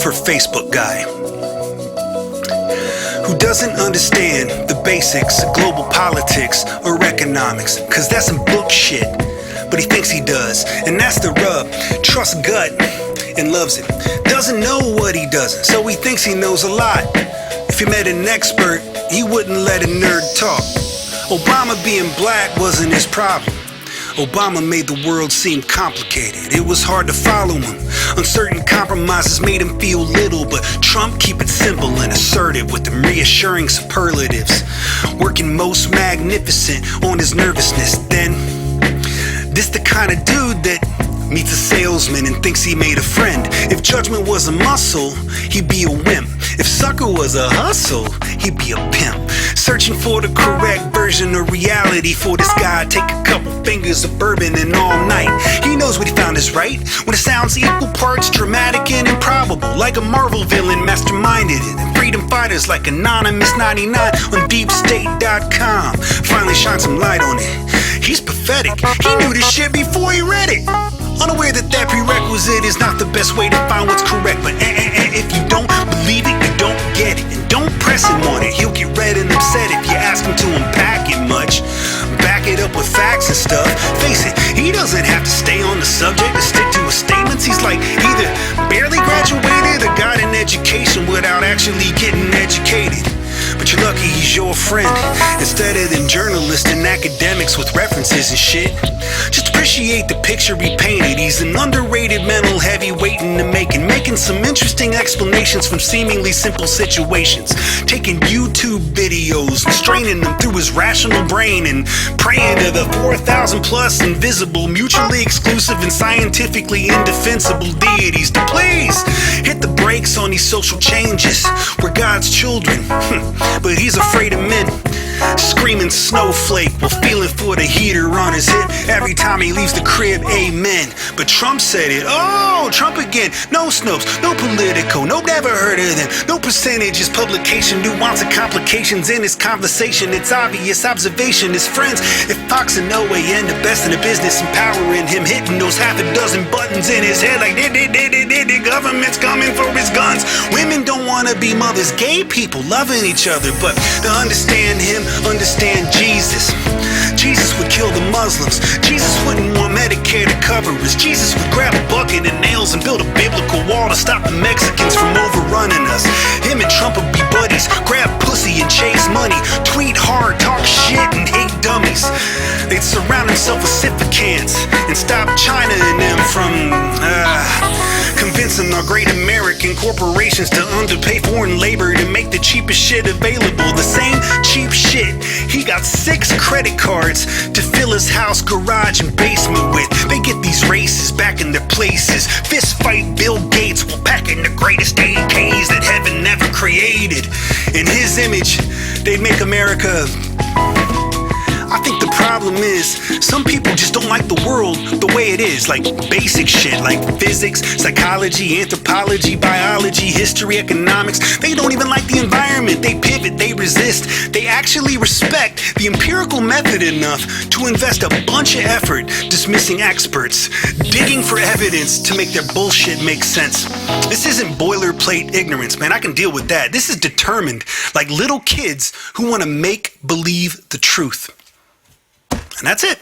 for Facebook guy who doesn't understand the basics of global politics or economics, cause that's some book shit, but he thinks he does, and that's the rub. Trusts gut and loves it. Doesn't know what he doesn't, so he thinks he knows a lot. If he met an expert, he wouldn't let a nerd talk. Obama being black wasn't his problem. Obama made the world seem complicated. It was hard to follow him. Uncertain compromises made him feel little, but Trump keep it simple and assertive with them reassuring superlatives, working most magnificent on his nervousness. Then, this the kind of dude that meets a salesman and thinks he made a friend. If judgment was a muscle, he'd be a wimp. If sucker was a hustle, he'd be a pimp. Searching for the correct version of reality for this guy. Take a couple fingers of bourbon and all night. He knows what he found is right when it sounds equal parts dramatic and improbable, like a Marvel villain masterminded it. And freedom fighters like Anonymous 99 on deepstate.com finally shine some light on it. He's pathetic. He knew this shit before he read it. Unaware that prerequisite is not the best way to find what's correct. But if you don't believe it, you don't get it. And don't press him on it. He'll get red and upset if you ask him to unpack it much. Back it up with facts and stuff. Face it, he doesn't have to stay on the subject to stick to his statements. He's like either barely graduated or got an education without actually getting educated. But you're lucky he's your friend instead of them journalists and academics with references and shit. Just appreciate the picture he painted. He's an underrated mental heavyweight in the making some interesting explanations from seemingly simple situations. Taking YouTube videos and straining them through his rational brain and praying to the 4,000 plus invisible, mutually exclusive and scientifically indefensible deities to please hit the brakes on these social changes. We're God's children. But he's afraid of men. Screaming snowflake while feeling for the heater on his hip every time he leaves the crib, amen. But Trump said it, oh, Trump again. No Snopes, no Politico, no never heard of them. No percentages, publication, nuance and complications in his conversation. It's obvious observation, his friends. If Fox and OAN, the best in the business, empowering him, hitting those half a dozen buttons in his head like the government's coming for his guns. Women don't want to be mothers, gay people loving each other, but to understand him, understand Jesus. Jesus would kill the Muslims. Jesus wouldn't want Medicare to cover us. Jesus would grab a bucket and nails and build a biblical wall to stop the Mexicans from overrunning us. Him and Trump would be buddies, grab pussy and chase money, tweet hard, talk shit and hate dummies. They'd surround himself with sycophants and stop China and them from convincing our great American corporations to underpay foreign labor to make the cheapest shit available. The same cheap shit he got 6 credit cards to fill his house, garage, and basement with. They get these races back in their places. Fist fight Bill Gates while packing the greatest AKs that heaven never created. In his image, they'd make America. I think the problem is some people just don't like the world the way it is, like basic shit like physics, psychology, anthropology, biology, history, economics. They don't even like the environment. They pivot, they resist. They actually respect the empirical method enough to invest a bunch of effort dismissing experts, digging for evidence to make their bullshit make sense. This isn't boilerplate ignorance, man. I can deal with that. This is determined, like little kids who want to make believe the truth. And that's it.